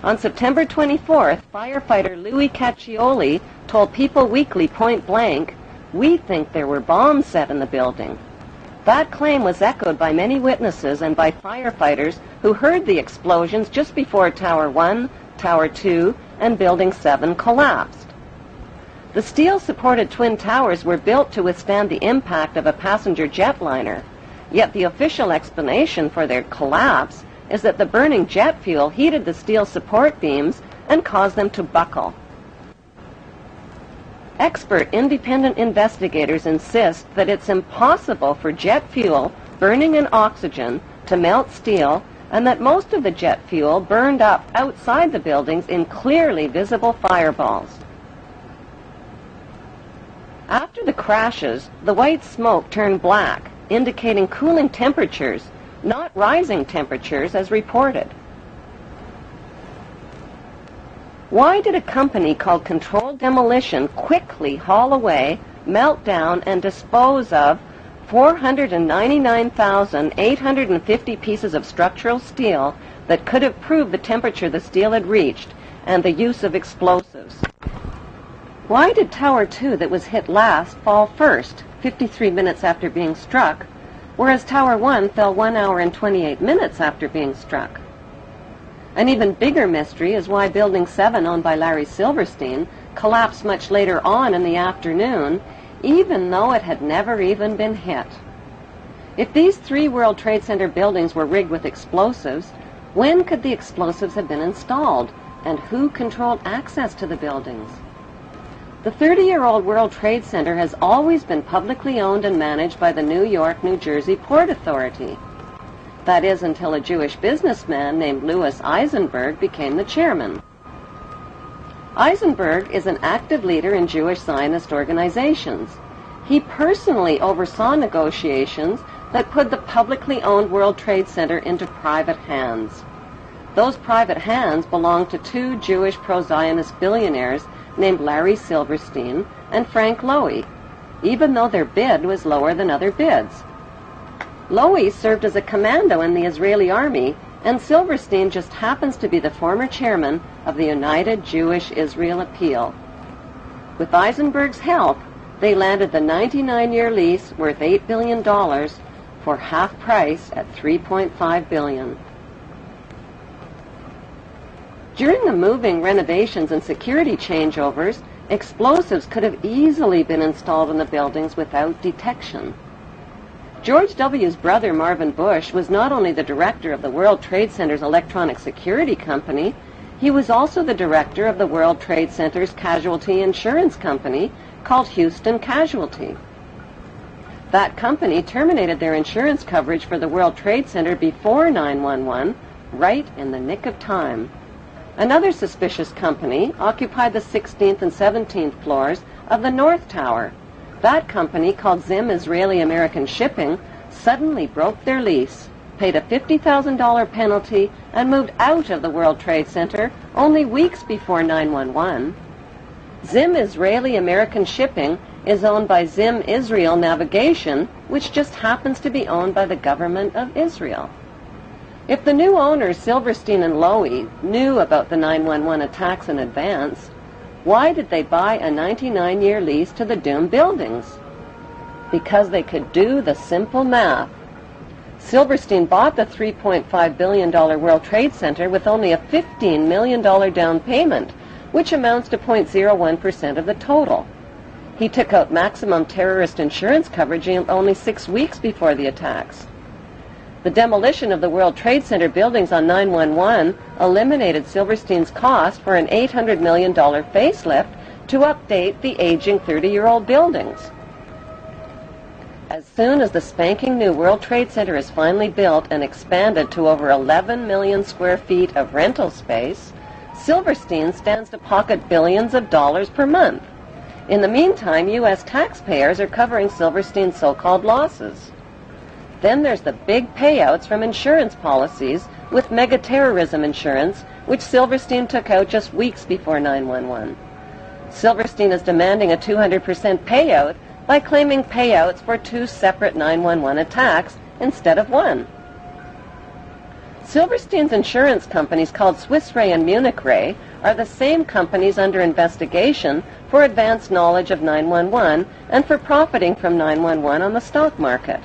On September 24th, firefighter Louis Caccioli told People Weekly point blank, "We think there were bombs set in the building." That claim was echoed by many witnesses and by firefighters who heard the explosions just before Tower 1, Tower 2, and Building 7 collapsed. The steel-supported twin towers were built to withstand the impact of a passenger jetliner, yet the official explanation for their collapse is that the burning jet fuel heated the steel support beams and caused them to buckle. Expert independent investigators insist that it's impossible for jet fuel burning in oxygen to melt steel, and that most of the jet fuel burned up outside the buildings in clearly visible fireballs. After the crashes, the white smoke turned black, indicating cooling temperatures, not rising temperatures as reported. Why did a company called Controlled Demolition quickly haul away, melt down, and dispose of 499,850 pieces of structural steel that could have proved the temperature the steel had reached and the use of explosives? Why did Tower 2 that was hit last fall first, 53 minutes after being struck, whereas Tower 1 fell 1 hour and 28 minutes after being struck? An even bigger mystery is why Building 7, owned by Larry Silverstein, collapsed much later on in the afternoon, even though it had never even been hit. If these 3 World Trade Center buildings were rigged with explosives, when could the explosives have been installed, and who controlled access to the buildings? The 30-year-old World Trade Center has always been publicly owned and managed by the New York, New Jersey Port Authority. That is, until a Jewish businessman named Louis Eisenberg became the chairman. Eisenberg is an active leader in Jewish Zionist organizations. He personally oversaw negotiations that put the publicly owned World Trade Center into private hands. Those private hands belonged to 2 Jewish pro-Zionist billionaires named Larry Silverstein and Frank Lowy, even though their bid was lower than other bids. Lowy served as a commando in the Israeli army, and Silverstein just happens to be the former chairman of the United Jewish Israel Appeal. With Eisenberg's help, they landed the 99-year lease worth $8 billion for half price at $3.5 billion. During the moving, renovations, and security changeovers, explosives could have easily been installed in the buildings without detection. George W.'s brother, Marvin Bush, was not only the director of the World Trade Center's electronic security company, he was also the director of the World Trade Center's casualty insurance company called Houston Casualty. That company terminated their insurance coverage for the World Trade Center before 9/11, right in the nick of time. Another suspicious company occupied the 16th and 17th floors of the North Tower. That company, called Zim Israeli American Shipping, suddenly broke their lease, paid a $50,000 penalty, and moved out of the World Trade Center only weeks before 9/11. Zim Israeli American Shipping is owned by Zim Israel Navigation, which just happens to be owned by the government of Israel. If the new owners, Silverstein and Lowy, knew about the 9/11 attacks in advance, why did they buy a 99-year lease to the doomed buildings? Because they could do the simple math. Silverstein bought the $3.5 billion World Trade Center with only a $15 million down payment, which amounts to 0.01% of the total. He took out maximum terrorist insurance coverage only 6 weeks before the attacks. The demolition of the World Trade Center buildings on 9/11 eliminated Silverstein's cost for an $800 million facelift to update the aging 30-year-old buildings. As soon as the spanking new World Trade Center is finally built and expanded to over 11 million square feet of rental space, Silverstein stands to pocket billions of dollars per month. In the meantime, U.S. taxpayers are covering Silverstein's so-called losses. Then there's the big payouts from insurance policies with mega-terrorism insurance, which Silverstein took out just weeks before 9/11. Silverstein is demanding a 200% payout by claiming payouts for 2 separate 9/11 attacks instead of one. Silverstein's insurance companies, called Swiss Re and Munich Re, are the same companies under investigation for advanced knowledge of 911 and for profiting from 911 on the stock market.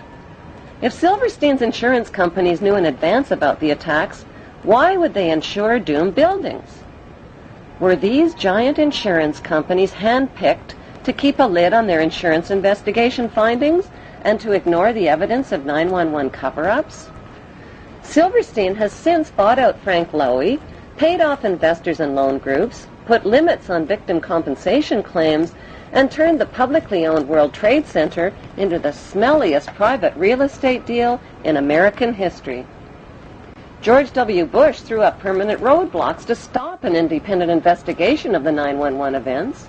If Silverstein's insurance companies knew in advance about the attacks, why would they insure doomed buildings? Were these giant insurance companies handpicked to keep a lid on their insurance investigation findings and to ignore the evidence of 911 cover-ups? Silverstein has since bought out Frank Lowy, paid off investors and loan groups, put limits on victim compensation claims, and turned the publicly owned World Trade Center into the smelliest private real estate deal in American history. George W. Bush threw up permanent roadblocks to stop an independent investigation of the 911 events.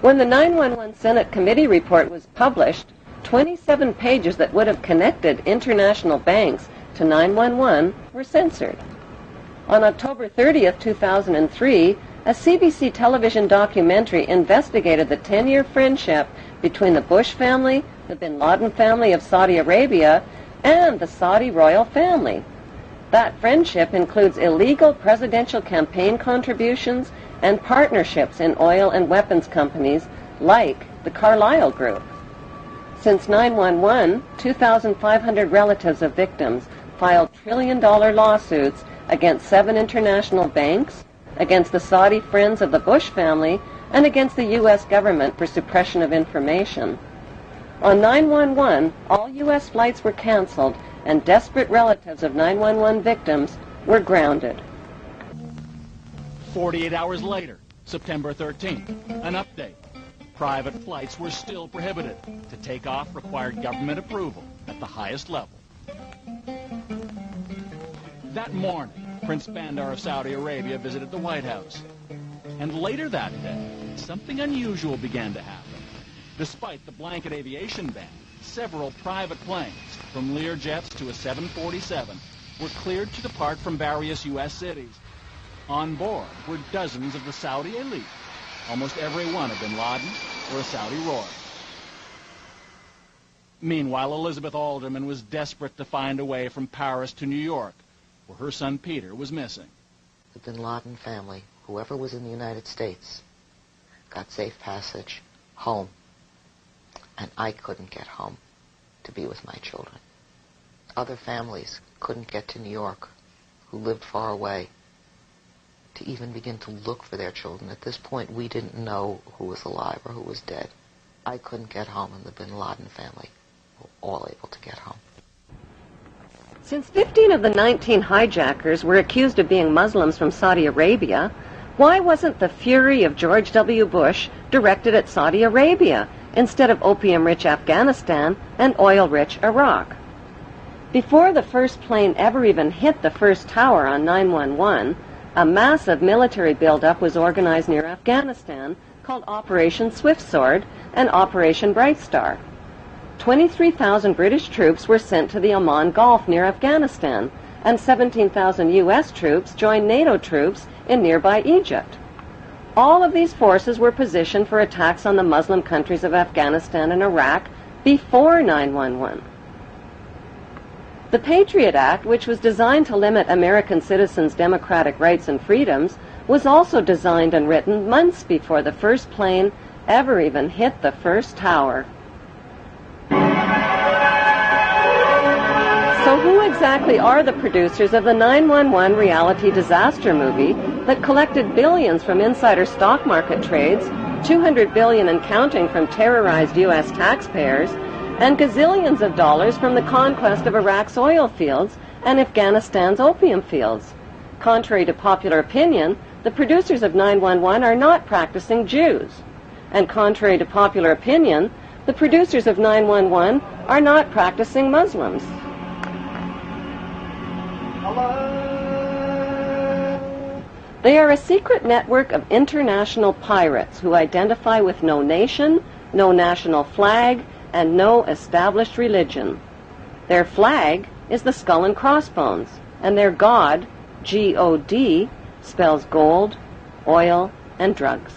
When the 911 Senate Committee report was published, 27 pages that would have connected international banks to 911 were censored. On October 30th, 2003, a CBC television documentary investigated the 10-year friendship between the Bush family, the bin Laden family of Saudi Arabia, and the Saudi royal family. That friendship includes illegal presidential campaign contributions and partnerships in oil and weapons companies like the Carlyle Group. Since 9/11, 2,500 relatives of victims filed trillion-dollar lawsuits against 7 international banks, against the Saudi friends of the Bush family, and against the U.S. government for suppression of information. On 9/11, all U.S. flights were canceled, and desperate relatives of 9/11 victims were grounded. 48 hours later, September 13th, an update. Private flights were still prohibited. To take off required government approval at the highest level. That morning, Prince Bandar of Saudi Arabia visited the White House. And later that day, something unusual began to happen. Despite the blanket aviation ban, several private planes, from Learjets to a 747, were cleared to depart from various U.S. cities. On board were dozens of the Saudi elite, almost every one a bin Laden or a Saudi royal. Meanwhile, Elizabeth Alderman was desperate to find a way from Paris to New York, where her son Peter was missing. The bin Laden family, whoever was in the United States, got safe passage home, and I couldn't get home to be with my children. Other families couldn't get to New York, who lived far away, to even begin to look for their children. At this point, we didn't know who was alive or who was dead. I couldn't get home, and the bin Laden family were all able to get home. Since 15 of the 19 hijackers were accused of being Muslims from Saudi Arabia, why wasn't the fury of George W. Bush directed at Saudi Arabia instead of opium-rich Afghanistan and oil-rich Iraq? Before the first plane ever even hit the first tower on 9/11, a massive military buildup was organized near Afghanistan called Operation Swift Sword and Operation Bright Star. 23,000 British troops were sent to the Oman Gulf near Afghanistan, and 17,000 U.S. troops joined NATO troops in nearby Egypt. All of these forces were positioned for attacks on the Muslim countries of Afghanistan and Iraq before 9/11. The Patriot Act, which was designed to limit American citizens' democratic rights and freedoms, was also designed and written months before the first plane ever even hit the first tower. So who exactly are the producers of the 9/11 reality disaster movie that collected billions from insider stock market trades, $200 billion and counting from terrorized U.S. taxpayers, and gazillions of dollars from the conquest of Iraq's oil fields and Afghanistan's opium fields? Contrary to popular opinion, the producers of 9/11 are not practicing Jews. And contrary to popular opinion, the producers of 9/11 are not practicing Muslims. They are a secret network of international pirates who identify with no nation, no national flag, and no established religion. Their flag is the skull and crossbones, and their god, G-O-D, spells gold, oil, and drugs.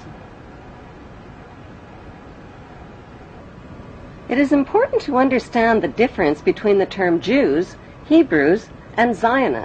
It is important to understand the difference between the term Jews, Hebrews, and Zionists.